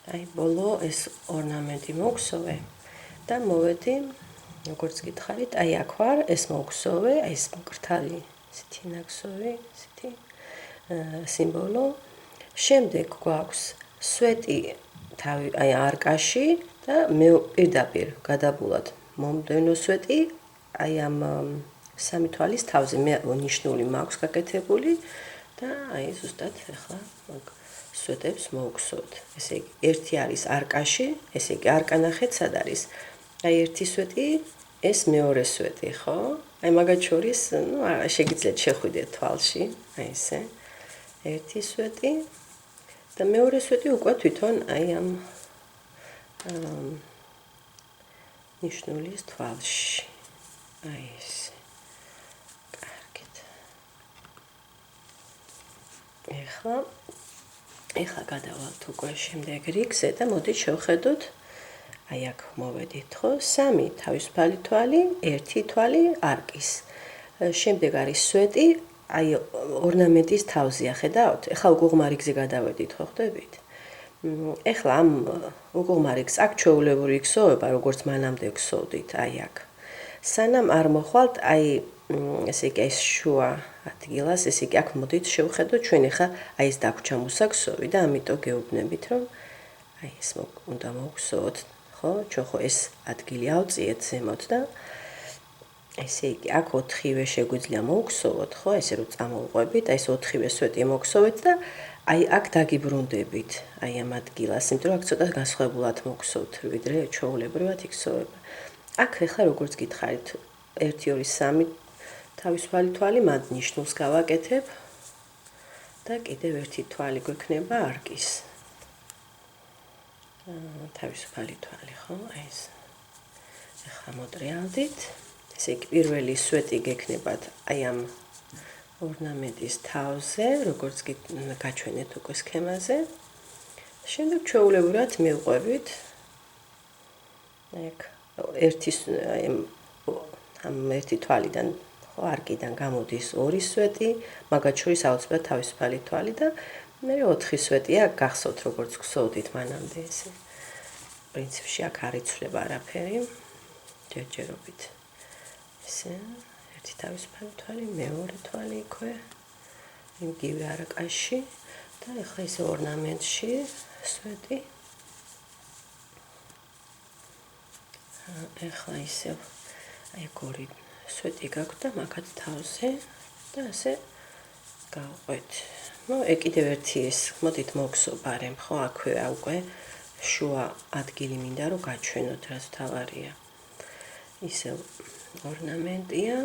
აი ბოლო ეს ორნამენტი მოგსოვე და მოვედი როგორც გითხარით, აი აქ ვარ, ეს მოგსოვე, აი ეს მკრთალი ისეთი ნაკსოვი, ისეთი სიმბოლო. შემდეგ გვაქვს სვეტი თავი აი არკაში და მე პირდაპირ გადაბულად მომდევნო სვეტი აი ამ სამი თვალის თავზე მე ნიშნული მაქვს გაკეთებული და აი ზუსტად ახლა სვეტებს მოვგსოვთ. ესე იგი, ერთი არის არკაში, ესე იგი არკა ნახეთ სად არის? აი ერთი სვეტი, ეს მეორე სვეტი, ხო? აი მაგათ შორის, ნუ შეგიძლიათ შეხვიდეთ თვალში, აი ესე. ერთი სვეტი და მეორე სვეტი უკვე თვითონ აი ამ ნიშნულის თვალში. აი ესე. კარგით. ეხლა გადავალთ უკვე შემდეგ რიგზე და მოდით შევხედოთ აი აქ მოვედით ხო? სამი თავისუფალი თვალი, ერთი თვალი არკის. შემდეგ არის სვეტი, აი ორნამენტის თავზეა, ხედავთ? ეხლა უგუღმა რიგზე გადავედით, ხო ხვდებით? ეხლა ამ უგუღმა რიგს აქ ჩვეულებრივი ქსოვება, როგორც მანამდე ქსოვდით, აი აქ. სანამ არ მოხვალთ, აი ესე იგი ეს შუა ადგილას, ესე იგი აქ მოდით შევხედოთ ჩვენ ეხლა აი ეს დაგვრჩა მოსაქსოვი და ამიტომ გეუბნებით, რომ აი ეს უნდა მოვგსოვოთ, ხო? ჩვენ ხო ეს ადგილი ავწიეთ ზემოთ და ესე იგი აქ 4-ვე შეგვიძლია მოვგსოვოთ, ხო? ესე რომ წამოვყვებით, აი ეს 4-ვე სვეტი მოვგსოვეთ და აი აქ დაგიბრუნდებით, აი ამ ადგილას, იმიტომ რომ აქ ცოტა განსხვავებულად მოვგსოვთ, ვიდრე ჩვეულებრივად იქსოვება. აქ ახლა როგორც გითხარით, 1 2 3 თავისუფალი თვალი მათ ნიშნულს გავაკეთებ და კიდევ ერთი თვალი გვექნება არკის. თავისუფალი თვალი, ხო? აი ეს. ახლა მოტრიალდით. ესე იგი პირველი სვეტი გექნებათ აი ამ ორნამენტის თავზე, როგორც გაჩვენეთ უკვე სქემაზე. შემდეგ ჩვეულებრივად მივყვებით. აქ ერთი თვალიდან ხო არკიდან გამოდის ორი სვეტი, მაგათ შორის აუცილებლად თავისუფალი თვალი და მე 4 სვეტია გახსოვთ როგორც გსოვდით მანამდე ესე. პრინციპში აქ არ იცვლება არაფერი. ჯერჯერობით. ესე ერთი თავისუფალი თვალი, მეორე თვალი იქვე. იგივე არკაში და ახლა ეს ორნამენტში სვეტი. ახლა ისევ აი ორი სვეტი გაქვს და მაგათ თავზე და ასე გავყვეთ. ნუ კიდევ ერთი ეს მოდით მოგსო ბარემ ხო აქვე უკვე შუა ადგილი მინდა რომ გაჩვენოთ რაც თავარია. ისევ ორნამენტია.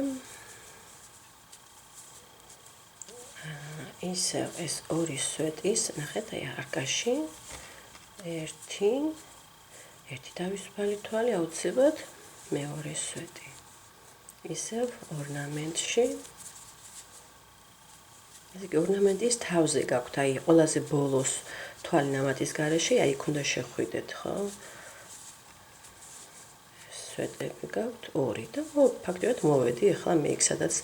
ისევ ეს ორი სვეტის, ნახეთ აი არკაში ერთი თავისუფალი თვალი აუცილებლად მეორე სვეტი. ისევ ორნამენტში. ესე იგი ორნამენტის თავზე გაქვთ აი ყველაზე ბოლოს თვალი ნამატის გარეშე, აი იქ უნდა შეხვიდეთ, ხო? სვეტები გაქვთ ორი და ფაქტობრივად მოვედი ახლა მე იქ სადაც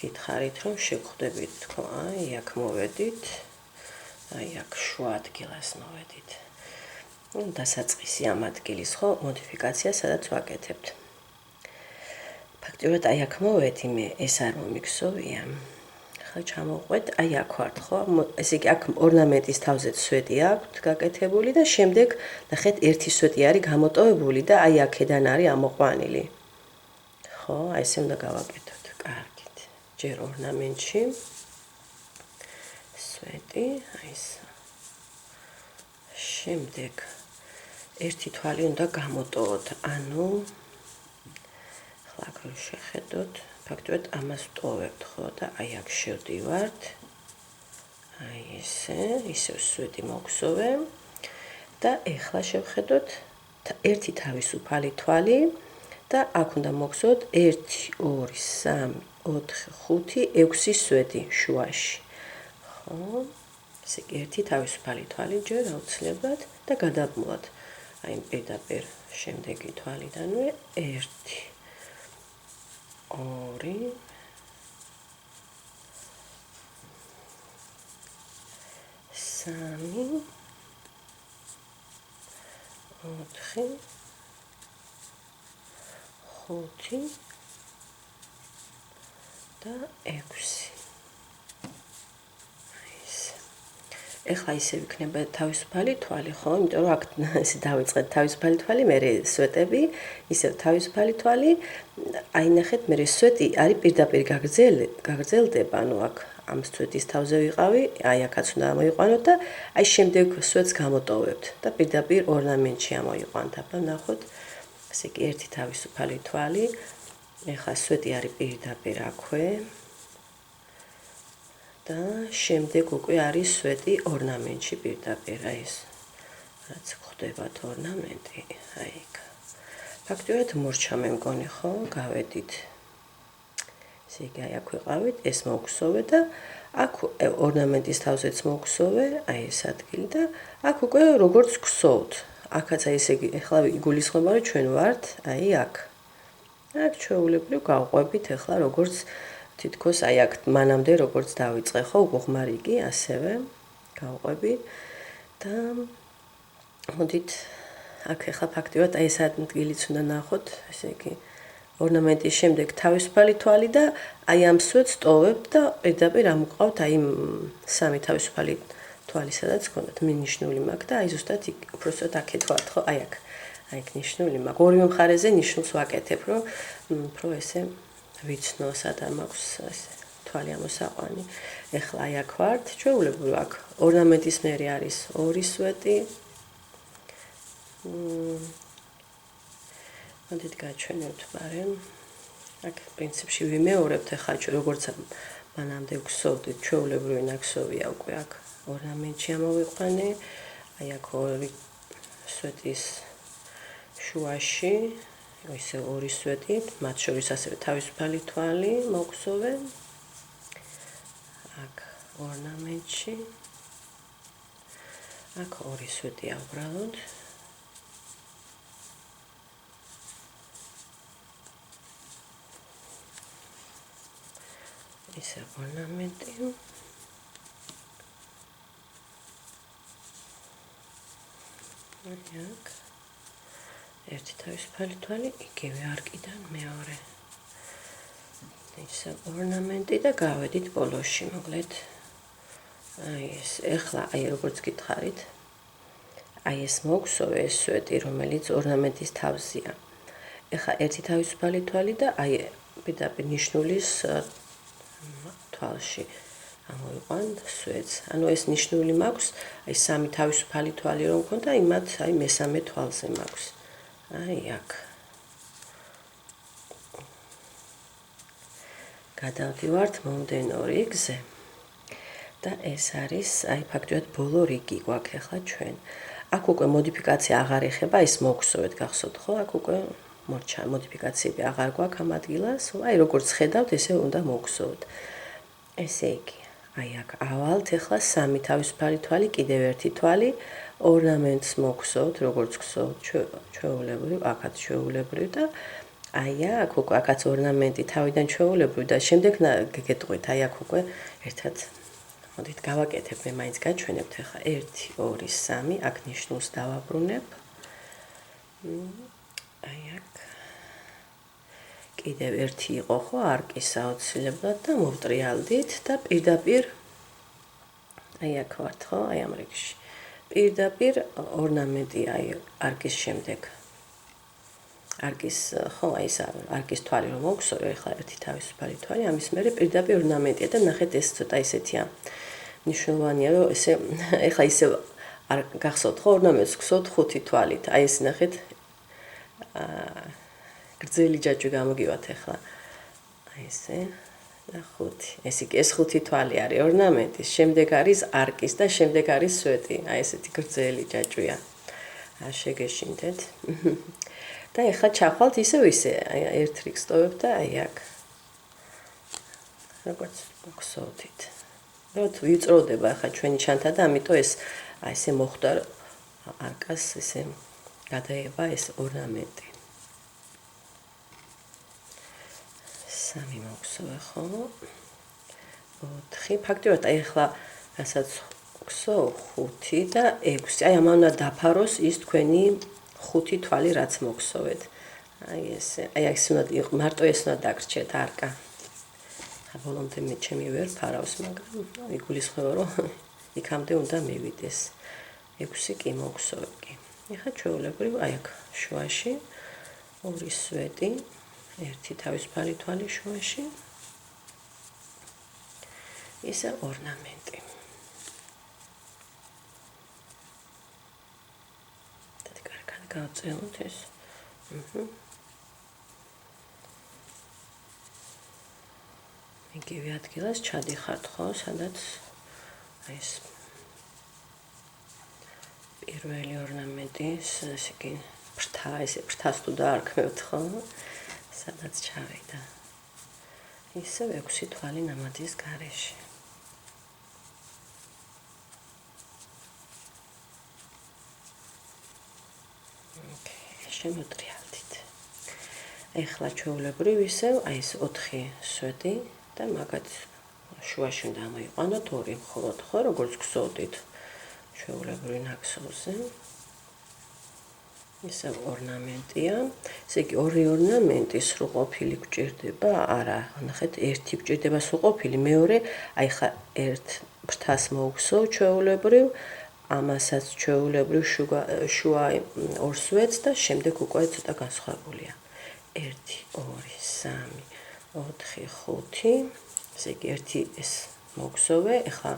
გითხარით რომ შეგხვდებით თქო, აი აქ მოვედით. აი აქ შუა ადგილას მოვედით. დასაწყისი ამ ადგილის ხო მოდიფიკაცია სადაც ვაკეთებთ. ფაქტობრივად აი აქ მოვედი მე, ეს არ მომიქსოვია. ახლა ჩამოვყვეთ, აი აქ ვართ ხო? ესე იგი აქ ორნამენტის თავზე სვეტი აქვს გაკეთებული და შემდეგ ნახეთ ერთი სვეტი არის გამოტოვებული და აი აქედან არის ამოყვანილი. ხო, აი ესე უნდა გავაკეთოთ. კარგით. ჯერ ორნამენტში სვეტი, აი ეს. შემდეგ ერთი თვალი უნდა გამოტოვოთ, ანუ ახლა აქ რო შეხედოთ, ფაქტობრივად ამას ვტოვებთ, ხო და აი აქ შევდივართ. აი ესე, ისევ სვეტი მოგსოვე და ახლა შევხედოთ ერთი თავისუფალი თვალი და აქ უნდა მოგსოვოთ 1 2 3 4 5 6 სვეტი შუაში. ხო? ესე იგი ერთი თავისუფალი თვალი ჯერ აუცილებლად და გადაბმულად. აი პირდაპირ შემდეგი თვალიდანვე 1 2 3 4 5 და 6. ეხლა ისე იქნება თავისუფალი თვალი, ხო? იმიტომ რომ აქ ესე დავიწყეთ თავისუფალი თვალი, მე სვეტები, ისევ თავისუფალი თვალი. აი ნახეთ, მე სვეტი არის პირდაპირ გაგრძელდება, ანუ აქ ამ სვეტის თავზე ვიყავი, აი აქაც უნდა მოიყვანოთ და აი შემდეგ სვეტს გამოტოვებთ და პირდაპირ ორნამენტში ამოიყვანთ. აბა ნახოთ, ესე იგი ერთი თავისუფალი თვალი. ეხლა სვეტი არის პირდაპირ აქვე. და შემდეგ უკვე არის სვეტი ორნამენტში პირდაპირ, აი ეს რაც ხდებათ ორნამენტი, აი იქ. ფაქტობრივად მორჩა მე მგონი, ხო, გავედით. ესე იგი, აი აქ ვიყავით, ეს მოგხსოვე და აქ ორნამენტის თავზეც მოგხსოვე, აი ეს ადგილი და აქ უკვე როგორც გხსოვთ. აქაც აი ესე იგი, ეხლა იგულისხმება, რომ ჩვენ ვართ, აი აქ. აქ ჩვეულებრივ გავყვებით ეხლა როგორც თითქოს აი აქ მანამდე როგორც დავიწყე ხო უღმარი კი ასევე გავყვები და მოდით აქ ახლა ფაქტობრივად აი ეს ადგილიც უნდა ნახოთ ესე იგი ორნამენტის შემდეგ თავისუფალი თვალი და აი ამ სვეტს ტოვებთ და პირდაპირ ამოყავთ აი სამი თავისუფალი თვალი სადაც გქონდათ მინიშნული მაქვს და აი ზუსტად უბრალოდ აქეთ ვართ ხო აი აქ აი იქ ნიშნული მაქვს ორივე მხარეზე ნიშნულს ვაკეთებ რომ უფრო ესე ვიცნო სადა მაქვს ესე თვალი ამოსაყვანი. ეხლა აი აქ ვართ, ჩვეულებრივ აქ ორნამენტის მერე არის ორი სვეტი. მოდით გაჩვენებთ ბარემ. აქ პრინციპში ვიმეორებთ ახლა როგორც მანამდე ვგსოვდით, ჩვეულებრივი ნაკსოვია უკვე აქ ორნამენტში ამოვიყვანე. აი აქ ორი სვეტის შუაში ისე ორი სვეტი, მათ შორის ასევე თავისუფალი თვალი მოგხსოვე. აქ ორნამენტში. აქ ორი სვეტია უბრალოდ. ისე ორნამენტი. აქ ერთი თავისუფალი თვალი, იგივე არკიდან მეორე. ისე ორნამენტი და გავედით ბოლოში, მოგლეთ. აი ეს, ეხლა აი როგორც გითხარით. აი ეს მოგხსოვე ეს სვეტი, რომელიც ორნამენტის თავზეა. ეხლა ერთი თავისუფალი თვალი და აი პირდაპირ ნიშნულის თვალში ამოვიყვანთ სვეტს. ანუ ეს ნიშნული მაქვს, აი სამი თავისუფალი თვალი რომ მქონდა, იმათ აი მესამე თვალზე მაქვს. აი აქ. გადავდივართ მომდენო რიგზე და ეს არის აი ფაქტობრივად ბოლო რიგი გვაქვს ახლა ჩვენ. აქ უკვე მოდიფიკაცია აღარ ეხება, ის მოგხსოვეთ გახსოვთ ხო? აქ უკვე მორჩა მოდიფიკაციები აღარ გვაქვს ამ ადგილას. აი როგორც ხედავთ, ესე უნდა მოგხსოვოთ. ესე იგი, აი აქ ავალთ ახლა სამი თავისუფალი თვალი, კიდევ ერთი თვალი, ორნამენტს მოგხსოვთ, როგორც გხსოვთ ჩვეულებრივ, აქაც ჩვეულებრივ და აი აქ უკვე აქაც ორნამენტი თავიდან ჩვეულებრივ და შემდეგ გეტყვით, აი აქ უკვე ერთად მოდით გავაკეთებ, მე მაინც გაჩვენებთ ახლა 1 2 3, აქ ნიშნულს დავაბრუნებ. აი აქ კიდევ ერთი იყო ხო არკის აუცილებლად და მოვტრიალდით და პირდაპირ აი აქ ვართ ხო აი ამ რიგში. პირდაპირ ორნამენტი აი არკის შემდეგ. არკის ხო აი ეს არკის თვალი რომ მოგხსოვე ახლა ერთი თავისუფალი თვალი, ამის მერე პირდაპირ ორნამენტია და ნახეთ ეს ცოტა ისეთია. ნიშნულოვანია რომ ესე ახლა ისე არ გახსოვთ ხო ორნამენტს გხსოვთ 5 თვალით. აი ეს ნახეთ გრძელი ჯაჭვი გამოგივათ ახლა. აი ესე და 5. ეს იგი ეს 5 თვალი არის ორნამენტის, შემდეგ არის არკის და შემდეგ არის სვეტი. აი ესეთი გრძელი ჯაჭვია. შეგეშინდეთ. და ახლა ჩახვალთ ისევ აი ერთ რიგს ტოვებ და აი აქ. როგორც გხსოვთ. რომ ვიწროვდება ახლა ჩვენი ჩანთა და ამიტომ ეს აი ესე მოხდა არკას ესე გადაება ეს ორნამენტი. სამი მოგხსოვე ხო? 4. ფაქტობრივად აი ახლა რასაც გხსოვ 5 და 6. აი ამან უნდა დაფაროს ის თქვენი 5 თვალი რაც მოგსოვეთ. აი ესე, აი ეს უნდა მარტო ეს უნდა დაგრჩეთ არკა. ბოლომდე მე ჩემი ვერ ფარავს, მაგრამ იგულისხმება რომ იქამდე უნდა მივიდეს. 6 კი მოგსოვე კი. ეხლა ჩვეულებრივ აი აქ შუაში 2 სვეტი, 1 თავისუფალი თვალი შუაში. ისე ორნამენტი. და კარგად გავწევთ ეს. იგივე ადგილას ჩადიხართ ხო, სადაც ეს პირველი ორნამენტი, ესე იგი ფრთა, ესე ფრთას თუ დაარქმევთ ხო, სადაც ჩავიდა. ისე 6 თვალი ნამატის გარეშე. შემოტრიალდით. ეხლა ჩვეულებრივ ისევ აი ეს 4 სვეტი და მაგათ შუაში უნდა ამოიყვანოთ 2 მხოლოდ ხო, როგორც გსოვდით. ჩვეულებრივ ნაკსოვზე. ისევ ორნამენტია. ესე იგი 2 ორნამენტი სრულყოფილი გვჭირდება? არა, ნახეთ, 1 გვჭირდება სრულყოფილი, მეორე აი ხა 1 ფრთას მოვგსოვ ჩვეულებრივ, ამასაც ჩვეულებრივ შუა 2 სვეტს და შემდეგ უკვე ცოტა განსხვავებულია. 1 2 3 4 5, ესე იგი 1 ეს მოგსოვე, ეხლა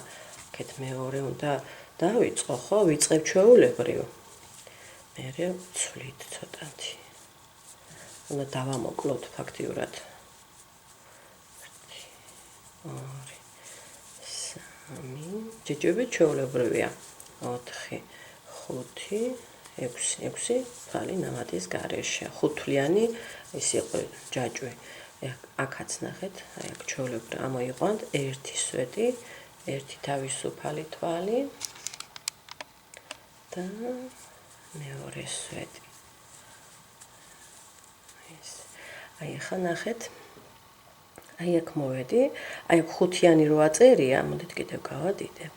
აქეთ მეორე უნდა დავიწყო, ხო, ვიწყებ ჩვეულებრივ. მერე ვცვლით ცოტათი. უნდა დავამოკლოთ ფაქტიურად. 1 2 3 ჯიჯები ჩვეულებრივია. 4 5 6 თვალი ნამატის გარეშე. 5 თვლიანი ის იყო ჯაჭვი. აქაც ნახეთ, აი აქ ჩვეულებრივ ამოიყვანთ 1 სვეტი, 1 თავისუფალი თვალი და მეორე სვეტი. აი ახლა ნახეთ, აი აქ მოვედი, აი 5-იანი რო აწერია, მოდით კიდევ გავადიდებ.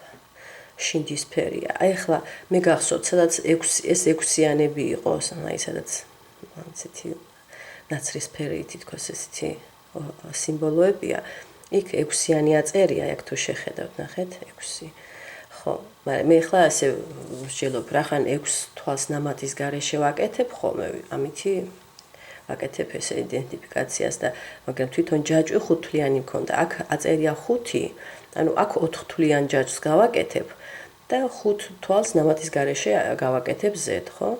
შინდისფერია. აი ახლა მე გახსოვთ, სადაც 6 ეს 6-იანები იყო, აი სადაც ასეთი ნაცრისფერი თითქოს ესეთი სიმბოლოებია. იქ 6-იანი აწერია, აქ თუ შეხედავთ, ნახეთ, 6. ხო, მაგრამ მე ახლა ასე ვსჯელობ, რახან 6 თვალს ნამატის გარეშე ვაკეთებ ხოლმე, ამითი ვაკეთებ ეს იდენტიფიკაციას და მაგრამ თვითონ ჯაჭვი 5 თვლიანი მქონდა. აქ აწერია 5, ანუ აქ 4 თვლიან ჯაჭვს გავაკეთებ და 5 თვალს ნამატის გარეშე გავაკეთებ Z, ხო?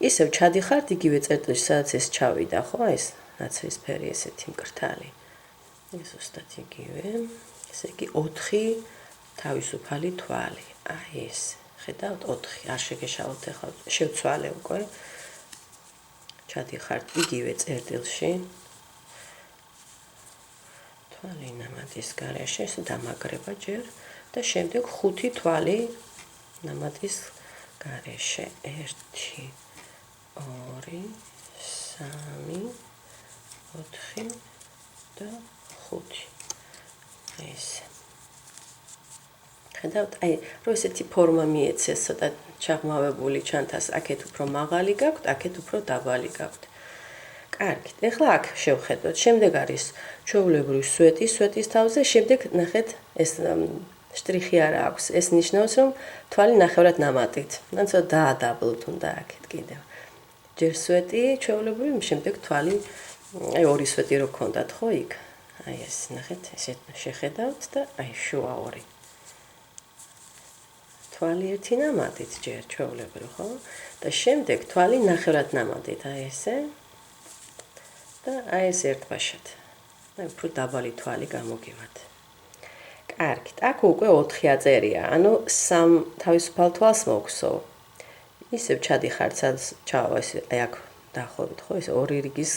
ისევ ჩადიხართ იგივე წერტილში, სადაც ეს ჩავიდა, ხო? ეს ნაცრისფერი ესეთი მკრთალი. ეს ზუსტად იგივე. ესე იგი 4 თავისუფალი თვალი. აი ეს. ხედავთ 4. არ შეგეშალოთ ახლა. შევცვალე უკვე. ჩადიხართ იგივე წერტილში. თვალი ნამატის გარეშე, ეს დამაგრება ჯერ და შემდეგ 5 თვალი ნამატის გარეშე. 1 2 3 4 და 5. ეს. ხედავთ, აი, რომ ესეთი ფორმა მიეცეს, ცოტა ჩაღმავებული ჩანთას, აქეთ უფრო მაღალი გაქვთ, აქეთ უფრო დაბალი გაქვთ. კარგით, ეხლა აქ შევხედოთ. შემდეგ არის ჩვეულებრივი სვეტი, სვეტის თავზე, შემდეგ ნახეთ, ეს შტრიხი არა აქვს. ეს ნიშნავს, რომ თვალი ნახევრად ნამატით. ან ცოტა დაადაბლოთ უნდა აქეთ კიდევ. ჯერ სვეტი, ჩვეულებრივი, შემდეგ თვალი, აი 2 სვეტი რო გქონდათ, ხო იქ? აი ეს, ნახეთ, ესე შეხედავთ და აი შუა 2. თვალი 1 ნამატით ჯერ ჩვეულებრივ, ხო? და შემდეგ თვალი ნახევრად ნამატით, აი ესე. და აი ეს ერთბაშად. აი უფრო დაბალი თვალი გამოგივათ. კარგით, აქ უკვე 4 აწერია, ანუ 3 თავისუფალ თვალს მოგსოვ. ისევ ჩადიხართ, სადაც ჩავა ეს აი აქ დაახლოებით, ხო, ეს 2 რიგის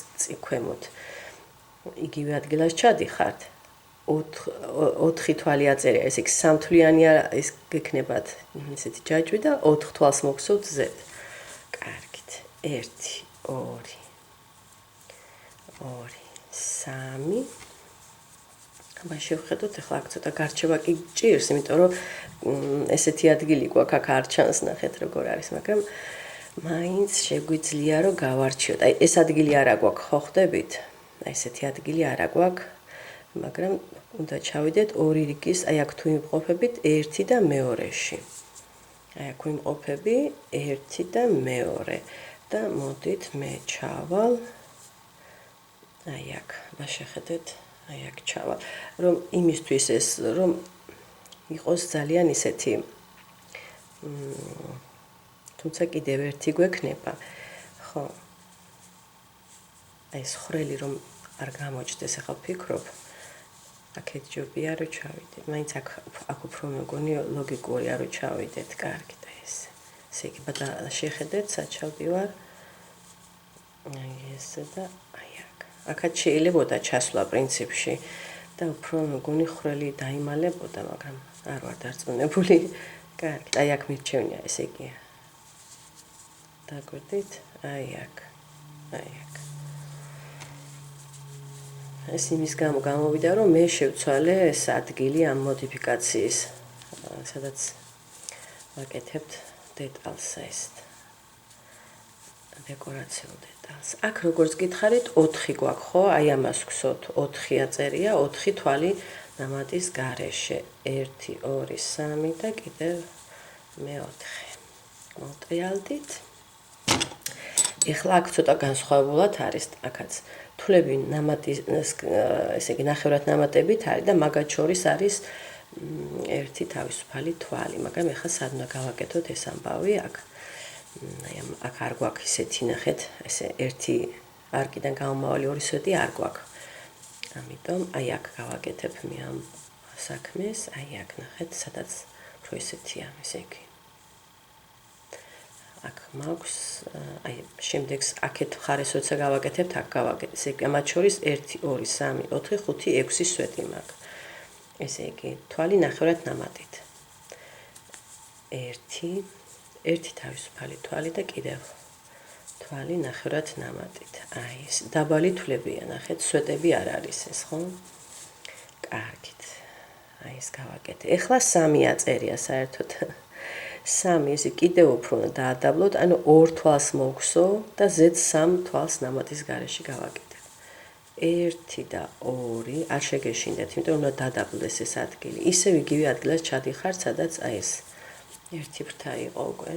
ქვემოთ. იგივე ადგილას ჩადიხართ. 4 თვალი აწერია, ეს იქ 3 თვლიანი ეს გექნებათ ესეთი ჯაჭვი და 4 თვალს მოგსოვთ Z. კარგით. 1 2 2 3 აბა შევხედოთ ახლა აქ ცოტა გარჩევა კი ჭირს, იმიტომ რომ ესეთი ადგილი გვაქვს აქ არ ჩანს, ნახეთ როგორ არის, მაგრამ მაინც შეგვიძლია რომ გავარჩიოთ. აი ეს ადგილი არ აგვაქვს, ხო ხვდებით? აი ესეთი ადგილი არ აგვაქვს, მაგრამ უნდა ჩავიდეთ ორი რიგის, აი აქ თუ იმყოფებით 1 და 2-ში. აი აქ ვიმყოფები 1 და 2 და მოდით მე ჩავალ აი აქ, შეხედეთ, აი აქ ჩავალ, რომ იმისთვის ეს რომ იყოს ძალიან ისეთი თუმცა კიდევ ერთი გვექნება, ხო. აი ეს ხრელი რომ არ გამოჩნდეს, ახლა ვფიქრობ, აქეთ ჯობია რომ ჩავიდეთ. მაინც აქ უფრო მეგონი ლოგიკურია რომ ჩავიდეთ, კარგი და ესე. ესე იგი, და შეხედეთ, საჩავდივარ. აი ესე და აი აქ. აქაც შეიძლებოდა ჩასვლა პრინციპში და უფრო მეგონი ხრელი დაიმალებოდა, მაგრამ არ ვარ დარწმუნებული. კარგი, აი აქ მირჩევნია, ესე იგი. დაგვერდით, აი აქ. აი აქ. ეს იმის გამო გამოვიდა, რომ მე შევცვალე ეს ადგილი ამ მოდიფიკაციის, სადაც ვაკეთებთ დეტალს ესეთ. დეკორაციულ დეტალს. აქ როგორც გითხარით, 4 გვაქვს, ხო? აი ამას ვქსოთ, 4 აწერია, 4 თვალი ნამატის გარეშე. 1, 2, 3 და კიდევ მე-4. მოტრიალდით. ეხლა აქ ცოტა განსხვავებულად არის, აქაც თვლები ნამატის, ესე იგი ნახევრად ნამატებით არის და მაგათ შორის არის ერთი თავისუფალი თვალი, მაგრამ ეხლა სად უნდა გავაკეთოთ ეს ამბავი აქ. აი აქ არ გვაქვს ისეთი, ნახეთ, ესე ერთი არკიდან გამომავალი 2 სვეტი არ გვაქვს. ამიტომ აი აქ გავაკეთებ მე ამ საქმეს, აი აქ ნახეთ, სადაც უფრო ესეთია, ესე იგი. აქ მაქვს, აი შემდეგს აქეთ მხარეს როცა გავაკეთებთ, აქ გავაკეთებ. ესე იგი, მათ შორის 1, 2, 3, 4, 5, 6 სვეტი მაქვს. ესე იგი, თვალი ნახევრად ნამატით. 1 თავისუფალი თვალი და კიდევ თვალი ნახევრად ნამატით. აი ეს დაბალი თვლებია, ნახეთ, სვეტები არ არის ეს, ხო? კარგით. აი ეს გავაკეთე. ეხლა 3 აწერია საერთოდ. 3 ესე კიდევ უფრო დაადაბლოთ, ანუ 2 თვალს მოვგსო და ზედს 3 თვალს ნამატის გარეშე გავაკეთებ. 1 და 2 არ შეგეშინდეთ, იმიტომ რომ უნდა დადაბლდეს ეს ადგილი. ისევ იგივე ადგილას ჩადიხართ, სადაც აი ეს ერთი ფრთა იყო უკვე.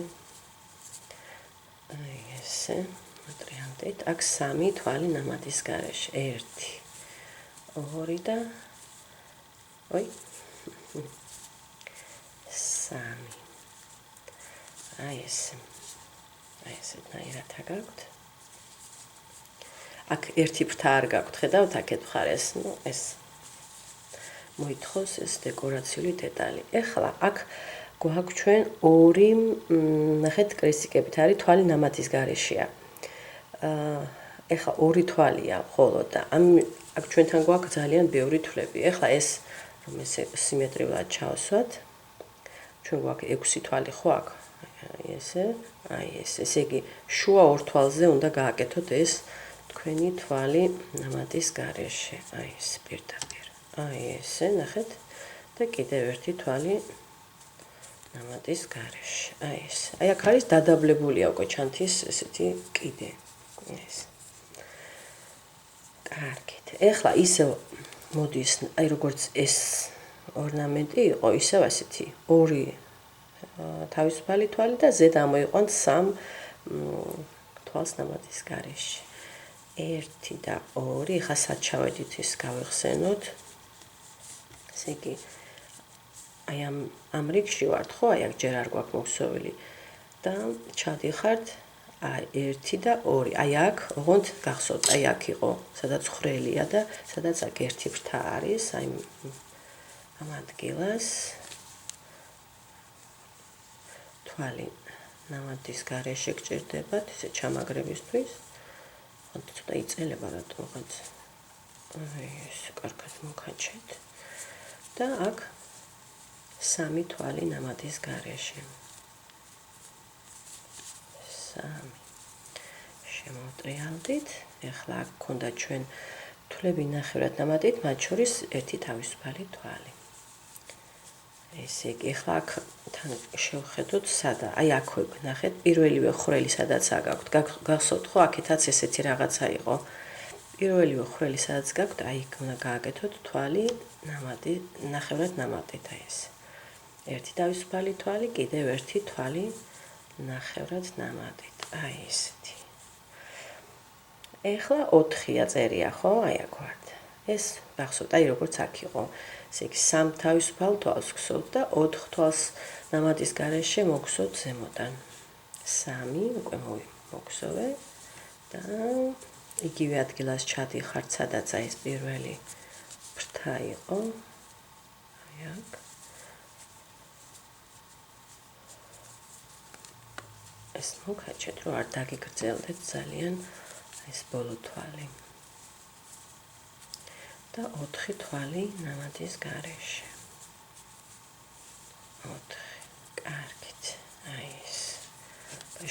აი ესე, მოტრიალდით. აქ 3 თვალი ნამატის გარეშე. 1, 2 და ой. 3. აი ესე. აი ესეთნაირად გაქვთ. აქ ერთი ფრთა არ გაქვთ, ხედავთ აქეთ მხარეს, ნუ ეს მოითხოვს ეს დეკორაციული დეტალი. ეხლა აქ გვაქვს ჩვენ 2, ნახეთ, კრესიკებით არის თვალი ნამატის გარეშეა. ეხლა 2 თვალია მხოლოდ და აქ ჩვენთან გვაქვს ძალიან ბევრი თვლები. ეხლა ეს რომ ესე სიმეტრიულად ჩავსვათ, ჩვენ გვაქვს 6 თვალი ხო აქ? აი ესე, ესე იგი, შუა 2 თვალზე უნდა გააკეთოთ ეს თქვენი თვალი ნამატის გარეშე. აი ეს პირდაპირ. აი ესე, ნახეთ, და კიდევ ერთი თვალი ნამატის გარეშე. აი ეს. აი აქ არის დადაბლებულია უკვე ჩანთის ესეთი კიდე. ეს. კარგით. ეხლა ისევ მოდის, აი როგორც ეს ორნამენტი იყო, ისევ ასეთი 2 თავისუფალი თვალი და ზედ ამოიყვანთ 3 თვალს ნამატის გარეშე. 1 და 2, ხა სად ჩავედით ის გავიხსენოთ. ესე იგი, აი ამ რიგში ვართ, ხო, აი აქ ჯერ არ გვაქვს მოხსოვილი და ჩადიხართ აი 1 და 2. აი აქ, ოღონდ გახსოვთ, აი აქ იყო, სადაც ხრელია და სადაც აქ ერთი ფრთა არის, აი ამ ადგილას თვალი ნამატის გარეშე გჭირდებათ, ესე ჩამაგრებისთვის. ხანთ ცოტა იწელება რატომღაც. აი ეს კარგად მოგაჩეთ. და აქ 3 თვალი ნამატის გარეშე. 3. შემოტრიალდით. ეხლა აქ გქონდა ჩვენ თვლები ნახევრად ნამატით, მათ შორის ერთი თავისუფალი თვალი. ესე იგი, ეხლა აქ თან შევხედოთ სადა. აი აქვე ნახეთ, პირველივე ხვრელი სადაცაა გაქვთ. გახსოვთ ხო, აქეთაც ესეთი რაღაცა იყო. პირველივე ხვრელი სადაც გაქვთ, აი იქ უნდა გააკეთოთ თვალი ნამატი, ნახევრად ნამატით აი ეს. ერთი თავისუფალი თვალი, კიდევ ერთი თვალი ნახევრად ნამატით. აი ესეთი. ეხლა 4-ია წერია, ხო? აი აქ ვართ. ეს გახსოვთ, აი როგორც აქ იყო. ესე იგი 3 თავისუფალ თვალს გსოვთ და 4 თვალს ნამატის გარეშე მოგსოვთ ზემოდან. 3 უკვე მოგსოვე და იგივე ადგილას ჩადიხართ, სადაც აი ეს პირველი ფრთა იყო. აი აქ. ეს მოგაჩეთ, რომ არ დაგიგრძელდეთ ძალიან ეს ბოლო თვალი. და 4 თვალი ნამატის გარეშე. 4. კარგით. აი ეს.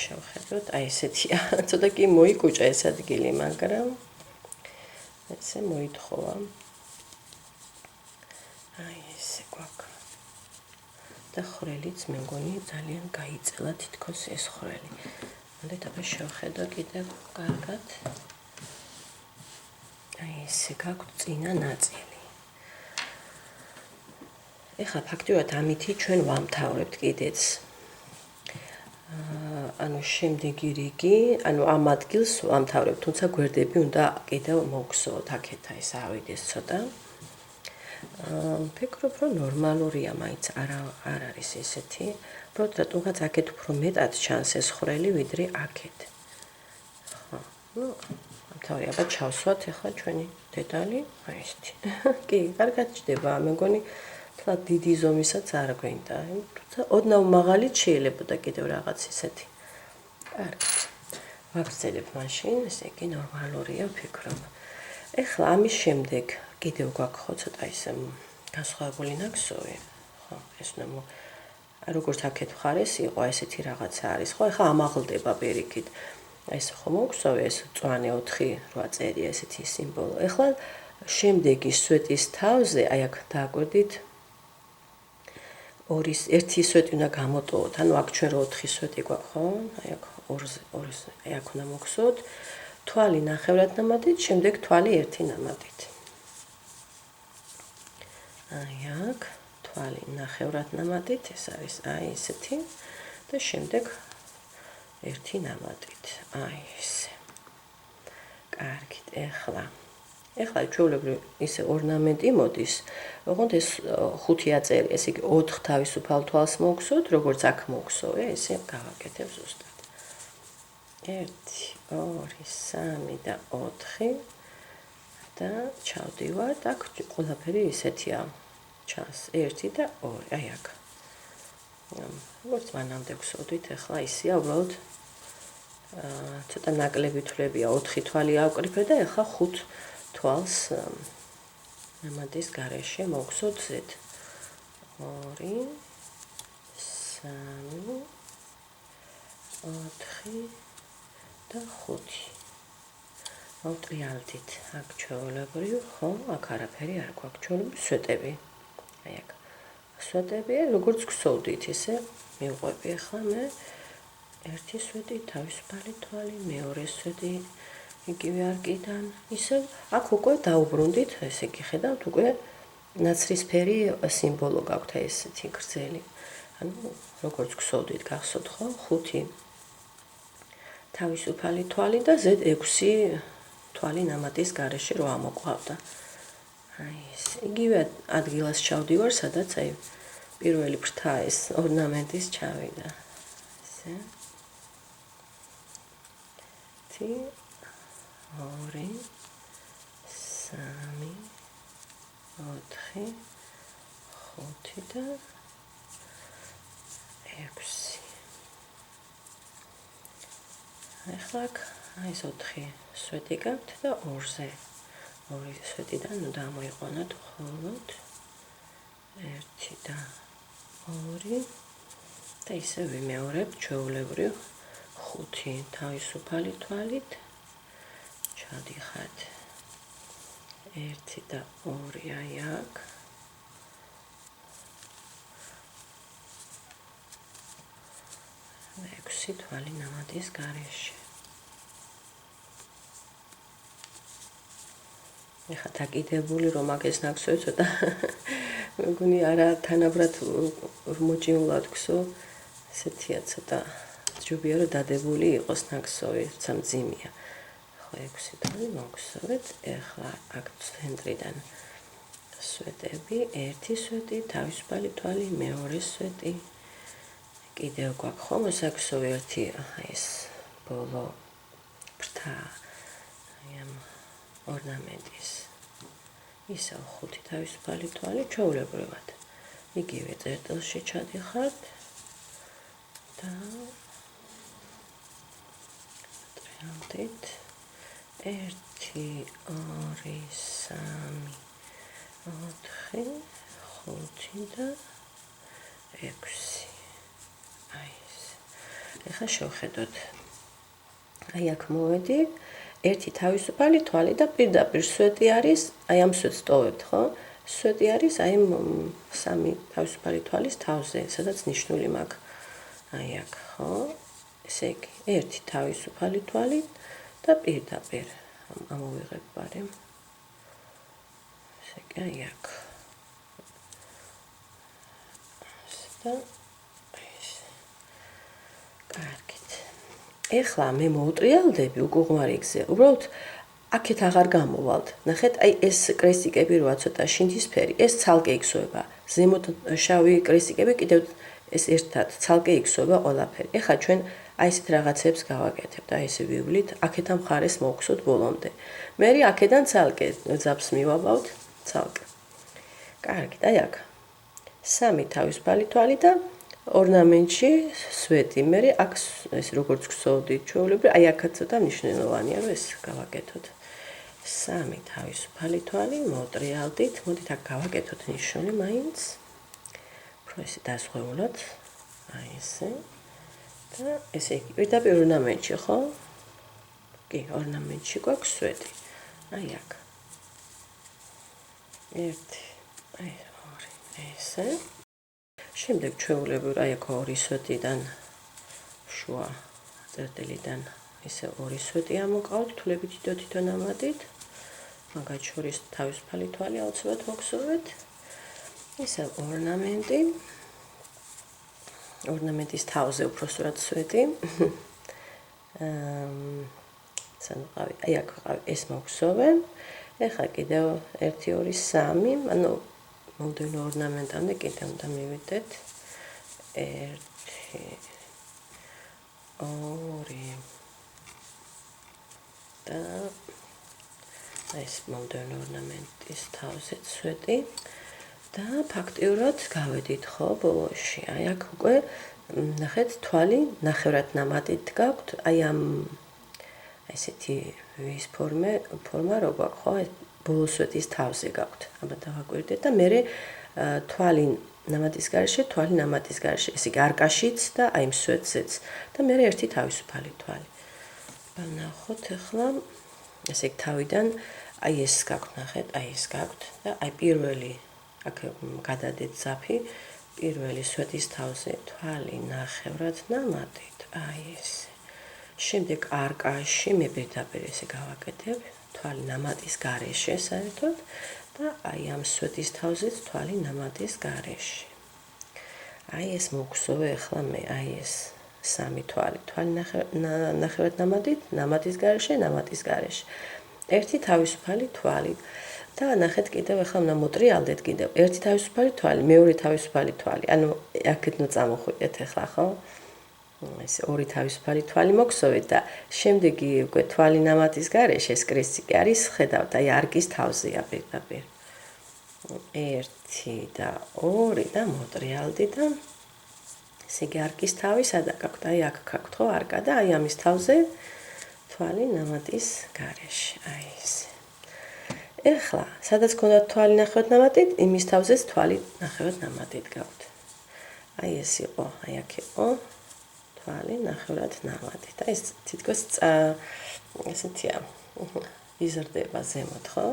შევხედოთ, აი ესეთია. ცოტა კი მოიკუჭა ეს ადგილი, მაგრამ ესე მოითხოვა. აი ესე გვაქვს. და ხვრელიც მე მგონი ძალიან გაიწელა თითქოს ეს ხვრელი. მოდით აბა შევხედო კიდევ კარგად. აი ესე გაქვთ წინა ნაწილი. ეხლა ფაქტიურად ამითი ჩვენ ვამთავრებთ კიდეც. ანუ შემდეგი რიგი, ანუ ამ ადგილს ვამთავრებთ, თუმცა გვერდები უნდა კიდევ მოგსოვოთ, აქეთა ეს ავიდეს ცოტა. ფიქრობ, რომ ნორმალურია, მაინც არ არის ესეთი. უბრალოდ რატომღაც აქეთ უფრო მეტად ჩანს ეს ხვრელი, ვიდრე აქეთ. ხო, ну, ამთავრია, აბა ჩავსვათ ახლა ჩვენი დედალი, აი ესეთი. კი, კარგად ჩდება, მე მგონი თლად დიდი ზომისაც არ გვინდა, თუმცა ოდნავ მაღალიც შეიძლებოდა კიდევ რაღაც ისეთი. კარგად. ვაგრძელებ მაშინ, ესე იგი ნორმალურია, ვფიქრობ. ეხლა ამის შემდეგ კიდევ გვაქვს ხო ცოტა ისე განსხვავებული ნაკსოვი, ხო, ეს უნდა როგორც აქეთ მხარეს იყო, ესეთი რაღაცა არის, ხო, ეხლა ამაღლდება პირიქით. ეს ხო მოგსოვე, ეს მწვანე 4-8 წერია ესეთი სიმბოლო. ეხლა შემდეგი სვეტის თავზე, აი აქ დააკვირდით, ერთი სვეტი უნდა გამოტოვოთ, ანუ აქ ჩვენ 4 სვეტი გვაქვს, ხო? აი აქ 2-ზე, აი აქ უნდა მოგსოვოთ. თვალი ნახევრად ნამატით, შემდეგ თვალი 1 ნამატით. აი აქ თვალი ნახევრად ნამატით, ეს არის აი ესეთი და შემდეგ 1 ნამატით. აი ესე. კარგით, ეხლა ჩვეულებრივ ისე ორნამენტი მოდის, ოღონდ ეს 5-ია წერი, ესე იგი 4 თავისუფალ თვალს მოგსოვთ, როგორც აქ მოგსოვე, ესე გავაკეთებ ზუსტად. 1, 2, 3 და 4 და ჩავდივართ, აქ ყველაფერი ისეთია ჩანს, 1 და 2, აი აქ. როგორც მანამდე გსოვდით, ახლა ისია, უბრალოდ ცოტა ნაკლები თვლებია, 4 თვალი ავკრიფე და ახლა 5 თვალს ნამატის გარეშე მოგსოვთ ზედ. 2, 3, 4 და 5. ავტრიალდით, აქ ჩვეულებრივ, ხო, აქ არაფერი არ გვაქვს, ჩვეულებრივ სვეტები. აი აქ. სვეტებია, როგორც გსოვდით, ისე მივყვები ახლა მე. 1 სვეტი, თავისუფალი თვალი, მეორე სვეტი, იგივე არკიდან, ისე აქ უკვე დაუბრუნდით, ესე იგი ხედავთ, უკვე ნაცრისფერი სიმბოლო გაქვთ ესეთი გრძელი. ანუ როგორც გსოვდით, გახსოვთ ხო? 5 თავისუფალი თვალი და ზედ 6 თვალი ნამატის გარეშე რო ამოყვავდა. აი ეს. იგივე ადგილას ჩავდივარ, სადაც აი პირველი ფრთა ეს ორნამენტის ჩავიდა. ესე. 1, 2, 3, 4, 5 და 6. ეხლა აი ეს 4 სვეტი გაქვთ და 2-ზე. 2 სვეტიდან უნდა მოიყვანოთ მხოლოდ 1 და 2 და ისე ვიმეორებ ჩვეულებრივ 5 თავისუფალი თვალით. ჩადიხართ 1 და 2 აი აქ. 6 თვალი ნამატის გარეშე. ეხლა დაკიდებული რომ მაგეს ნახსოვე ცოტა მეგონი არა თანაბრად მოჭიულად გსო ესეთია ცოტა ჯობია რომ დადებული იყოს ნახსოვე სამძიმია. ხო 6 თვალი მოგსოვეთ. ეხლა აქ ცენტრიდან სვეტები, ერთი სვეტი, თავისუფალი თვალი, მეორე სვეტი. კიდევ გვაქვს ხომ მოსაქსოვე ერთი ეს ბოლო ბრთა ამ ორნამენტის. ისევ 5 თავისუფალი თვალი ჩვეულებრივად. იგივე წერტილში ჩადიხართ და ტრიალდით 1 2 3 4 5 და 6. აი ეს. ეხლა შევხედოთ. აი აქ მოვედი, ერთი თავისუფალი თვალი და პირდაპირ სვეტი არის, აი ამ სვეტს ტოვებთ, ხო? სვეტი არის აი სამი თავისუფალი თვალის თავზე, სადაც ნიშნული მაქვს. აი აქ, ხო? ესე იგი, ერთი თავისუფალი თვალი და პირდაპირ ამოვიღებ ბარემ. ესე იგი, აი აქ. და კარგით. ეხლა მე მოვუტრიალდები უკუღმარი გზე. უბრალოდ აქეთ აღარ გამოვალთ. ნახეთ, აი ეს კრესიკები როა ცოტა შინდისფერი, ეს ცალკე იქსოვება. ზემოთ შავი კრესიკები კიდევ ეს ერთად ცალკე იქსოვება ყველაფერი. ეხლა ჩვენ აი ესეთ რაღაცებს გავაკეთებთ. აი ესე ვივლით, აქეთან მხარეს მოვხსოთ ბოლომდე. მე აქედან ცალკე ძაბს მივაბავთ, ცალკე. კარგით, აი აქ. სამი თავისუფალი თვალი და ორნამენტში სვეტი. მე აქ ეს როგორც გსოვდით, ჩვეულებრივ, აი აქაც ცოტა მნიშვნელოვანია, რომ ეს გავაკეთოთ. სამი თავისუფალი თვალი, მოტრიალდით, მოდით აქ გავაკეთოთ ნიშნული მაინც. უფრო ესე დასხვეულად, აი ესე. და ესე იგი, პირდაპირ ორნამენტში, ხო? კი, ორნამენტში გვაქვს სვეტი. აი აქ. 1 აი 2 ესე. შემდეგ ჩვეულებრივ აი აქ ორი სვეტიდან შუა წერტილიდან ისე ორი სვეტი ამოყავთ, თვლებით თვითონ ნამატით. მაგათ შორის თავისუფალი თვალი აუცილებლად მოგსოვეთ. ისე ორნამენტი. ორნამენტის თავზე უბრალოდ სვეტი. სანყავი, აი აქ ეს მოგსოვე. ეხლა კიდევ 1 2 3, ანუ მომდევნო ორნამენტამდე კიდევ უნდა მივიდეთ. 1 2 და ეს მომდევნო ორნამენტის თავზე სვეტი და ფაქტიურად გავედით ხო ბოლოში. აი აქ უკვე ნახეთ თვალი ნახევრად ნამატით გაქვთ, აი ამ ესეთი ვის ფორმა რო გვაქვს ხო, ბოლო სვეტის თავზე გაქვთ. აბა დავაკვირდეთ და მე თვალი ნამატის გარეშე, თვალი ნამატის გარეშე, ესე იგი არკაშიც და აი ამ სვეტზეც და მე ერთი თავისუფალი თვალი. ვნახოთ ახლა ესე იგი თავიდან აი ეს გაქვთ, ნახეთ, აი ეს გაქვთ და აი პირველი აქ გადადეთ ძაფი, პირველი სვეტის თავზე თვალი ნახევრად ნამატით, აი ესე. შემდეგ არკაში მე პირდაპირ ესე გავაკეთებ, თვალი ნამატის გარეშე საერთოდ და აი ამ სვეტის თავზეც თვალი ნამატის გარეშე. აი ეს მოგსოვე ახლა მე, აი ეს სამი თვალი, თვალი ნახევრად ნამატით, ნამატის გარეშე, ნამატის გარეშე. ერთი თავისუფალი თვალი. და ნახეთ კიდევ ახლა უნდა მოტრიალდეთ კიდევ ერთი თავისუფალი თვალი, მეორე თავისუფალი თვალი. ანუ აქეთ ნუ წამოხვიდეთ ახლა, ხო? ეს ორი თავისუფალი თვალი მოგსოვეთ და შემდეგი უკვე თვალი ნამატის გარეშე ეს კრესიკი არის, ხედავთ, აი არკის თავზეა პირდაპირ. 1 და 2 და მოტრიალდი და ესე იგი არკის თავი სადა გაქვთ, აი აქ გაქვთ ხო არკა და აი ამის თავზე თვალი ნამატის გარეშე, აი ესე. ეხლა, სადაც გქონდათ თვალი ნახევრად ნამატით, იმის თავზეც თვალი ნახევრად ნამატით გაქვთ. აი ეს იყო, აი აქ იყო თვალი ნახევრად ნამატით. აი ეს თითქოს ესეთია, იზრდება ზემოთ, ხო?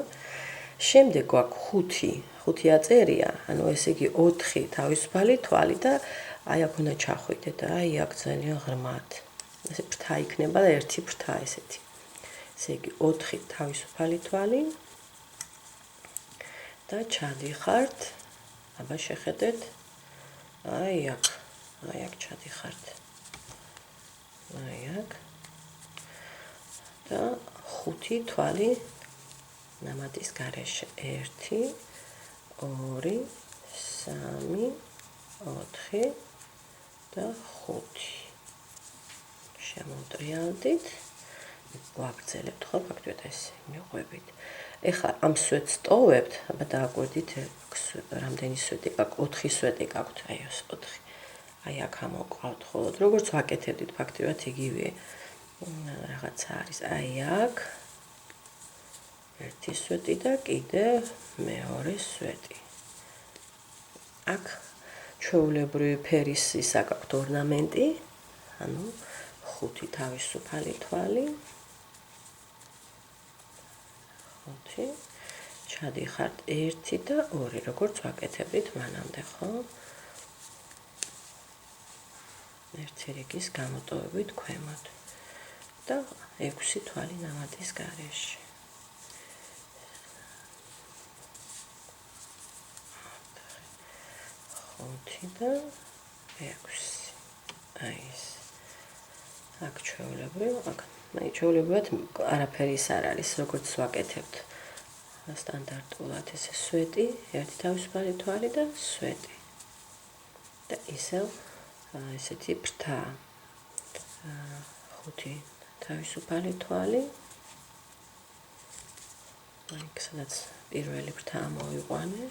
შემდეგ გვაქვს 5 აწერია, ანუ ესე იგი 4 თავისუფალი თვალი და აი აქ უნდა ჩახვიდეთ და აი აქ ძალიან ღრმად. ესე ფრთა იქნება და ერთი ფრთა ესეთი. ესე იგი 4 თავისუფალი თვალი და ჩადიხართ. აბა შეხედეთ. აი აქ ჩადიხართ. აი აქ. და 5 თვალი ნამატის გარეშე 1 2 3 4 და 5 შემოუტრიალდით ვაგრძელებთ ხო ფაქტობრივად ესე მიყვებით ეხლა ამ სვეტს ტოვებთ აბა დააკვირდით რამდენი სვეტი გაქვთ 4 სვეტი გაქვთ აი ეს 4 აი აქ ამოყავთ ხოლოდ როგორც ვაკეთებდით ფაქტობრივად იგივე რაღაცა არის აი აქ ერთი სვეტი და კიდე მეორე სვეტი აქ ჩვეულებრივი ფერის ის აქვს ორნამენტი ანუ 5 თავისუფალი თვალი 5 ჩადიხართ 1 და 2 როგორც ვაკეთებდით მანამდე ხო ერთი რიგის გამოტოვებით ქვემოთ და 6 თვალი ნამატის გარეშე 5 და 6 აი ეს აქ ჩვეულებრივად არაფერი ის არ არის როგორც ვაკეთებთ სტანდარტულად ესე სვეტი ერთი თავისუფალი თვალი და სვეტი და ისევ ესეთი ფრთა 5 თავისუფალი თვალი იქ სადაც პირველი ფრთა მოვიყვანე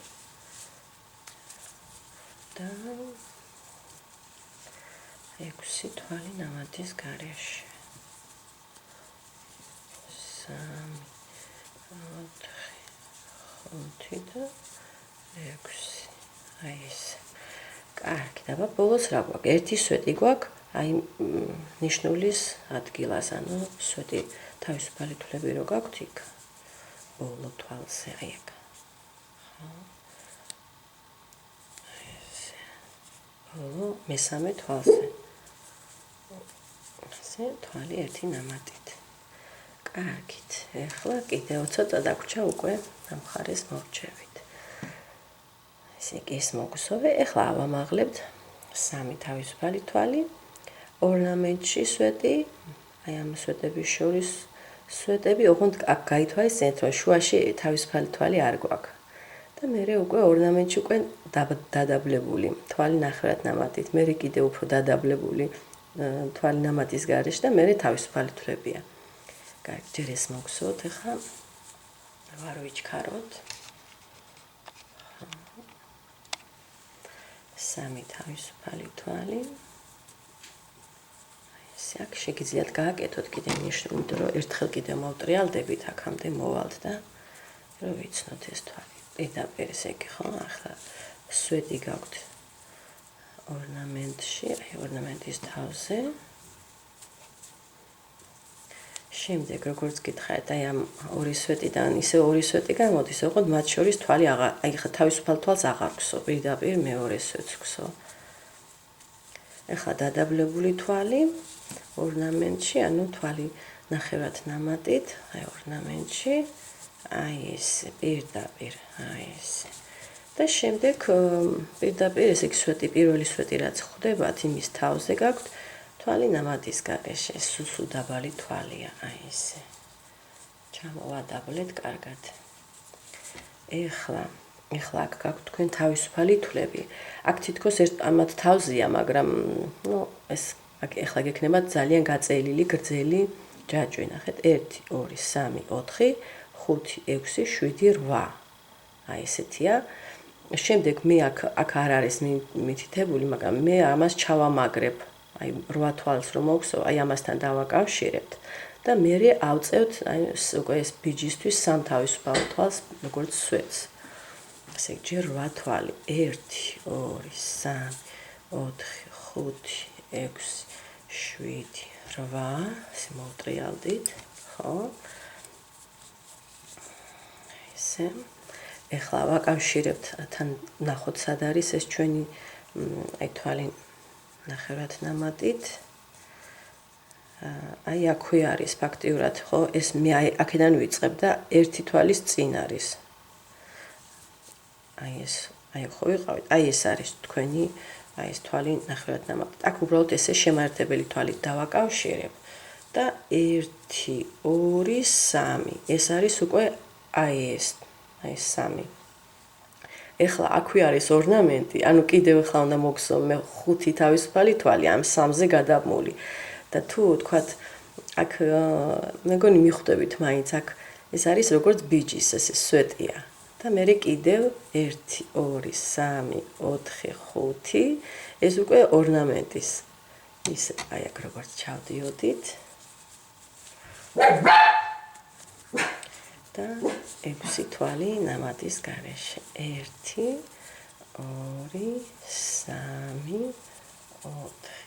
და 6 თვალი ნამატის გარეშე 3 4 5 და 6 აი ეს კარგი და ბოლოს რა გვაქვს ერთი სვეტი გვაქვს აი ნიშნულის ადგილას ანუ სვეტი თავისუფალი თვლები რო გაქვთ იქ ბოლო თვალზე აი აქ ბოლო მესამე თვალზე ესე თვალი ერთი ნამატით კარგით ეხლა კიდევ ცოტა დაგვრჩა უკვე ამ მხარეს მოვჩევით ესე იგი ეს მოგსოვე ეხლა ავამაღლებთ 3 თავისუფალი თვალი ორნამენტში სვეტი აი ამ სვეტების შორის სვეტები ოღონდ აქ გაითვალისწინეთ რომ შუაში თავისუფალი თვალი არ გვაქვს და მე უკვე ორნამენტში უკვე დადაბლებული თვალი ნახევრად ნამატით მე კიდე უფრო დადაბლებული თვალი ნამატის გარეშე და მე თავისუფალი თვლებია კარგი ჯერ ეს მოგსოვოთ ახლა ვარ ვიჩქაროთ 3 თავისუფალი თვალი ესე აქ შეგიძლიათ გააკეთოთ კიდე ნიშნული რომ ერთხელ კიდე მოვტრიალდებით აქამდე მოვალთ და რომ ვიცნოთ ეს თვალი პირდაპირ ესე იგი ხო ახლა სვეტი გაქვთ ორნამენტში აი ორნამენტის თავზე შემდეგ როგორც გითხარით აი ამ ორი სვეტიდან ისე ორი სვეტი გამოდის ოღონდ მათ შორის თვალი აღარ აი ხა თავისუფალ თვალს აღარ გსო პირდაპირ მეორე სვეტს გსო ეხლა დადაბლებული თვალი ორნამენტში ანუ თვალი ნახევრად ნამატით აი ორნამენტში აი ეს პირდაპირ აი ეს და შემდეგ პირდაპირ ესე იგი სვეტი პირველი სვეტი რაც ხვდებათ იმის თავზე გაქვთ თვალი ნამატის გარეშე სულ დაბალი თვალია აი ესე ჩამოვადაბლეთ კარგად ეხლა აქ გაქვთ თქვენ თავისუფალი თვლები აქ თითქოს ამათ თავზია მაგრამ ნუ ეს ეხლა გექნება ძალიან გაწელილი გრძელი ჯაჭვი ნახეთ 1 2 3 4 5 6 7 8 აი ესეთია შემდეგ მე აქ არ არის მითითებული მაგრამ მე ამას ჩავამაგრებ აი 8 თვალს რომ მოვხსოვ აი ამასთან დავაკავშირებთ და მე ავწევთ აი უკვე ეს ბიჯისთვის 3 თავისუფალ თვალს როგორც სვეტს ესე ჯერ 8 თვალი 1 2 3 4 5 6 7 8 ესე მოვტრიალდით ხო ესე ეხლა ვაკავშირებთ თან ნახოთ სად არის ეს ჩვენი აი თვალი ნახევრად ნამატით. აი აქვე არის ფაქტიურად, ხო, ეს მე აქედან ვიწყებ და ერთი თვალის წინ არის. აი ხო ვიყავით, აი ეს არის თქვენი, აი ეს თვალი ნახევრად ნამატით. აქ უბრალოდ ესე შემაერთებელი თვალით დავაკავშირებ და 1 2 3 ეს არის უკვე აი ეს 3. ეხლა აქვე არის ორნამენტი, ანუ კიდევ ახლა უნდა მოგსო მე 5 თავისუფალი თვალი ამ 3-ზე გადამული. და თუ თქვათ აქ მეგონი მიხვდებით მაინც აქ ეს არის როგორც ბიჯის ესე სვეტია. და მე კიდევ 1 2 3 4 5 ეს უკვე ორნამენტის ისე აი აქ როგორც ჩავდიოდით და 6 თვალი ნამატის გარეშე 1 2 3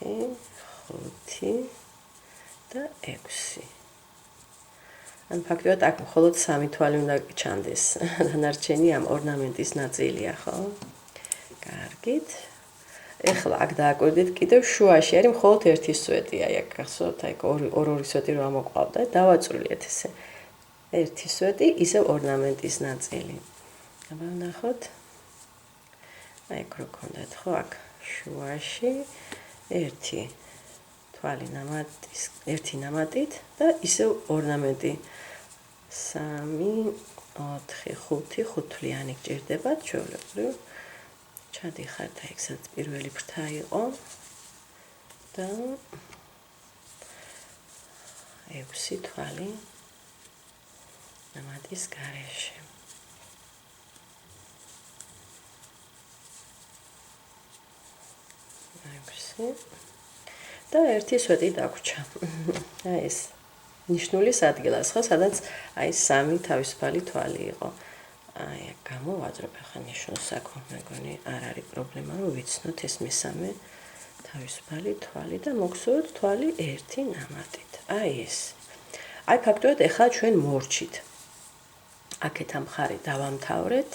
4 5 და 6. ან ფაქტობრივად აქ მხოლოდ 3 თვალი უნდა ჩანდეს. დანარჩენი ამ ორნამენტის ნაწილია, ხო? კარგით. ეხლა აქ დააკვირდით კიდევ შუაში არის მხოლოდ ერთი სვეტი. აი აქ გახსოვთ, აი ორი სვეტი რომ ამოყვავდა, დავაწვლიეთ ესე. ერთი სვეტი, ისევ ორნამენტის ნაწილი. აბა ნახოთ. აი აქ რო გქონდათ, ხო, აქ შუაში ერთი თვალი ნამატის, ერთი ნამატით და ისევ ორნამენტი 3 4 5 ხუთვლიანი გჭირდებათ ჩვეულებრივ. ჩადიხართ აი ეს პირველი ფრთა იყო და 6 თვალი ნამატის გარეშე. და ერთი სვეტი დაგვრჩა. აი ეს ნიშნულის ადგილას, ხო, სადაც აი 3 თავისუფალი თვალი იყო. აი აქ გამოვაძრებ ახლა ნიშნულს აქ მეგონი არ არის პრობლემა რომ ვიცნოთ ეს მესამე თავისუფალი თვალი და მოგსურთ თვალი 1 ნამატით. აი ეს. აი ფაქტობრივად ახლა ჩვენ მორჩით. აქეთ ამ მხარე დავამთავრეთ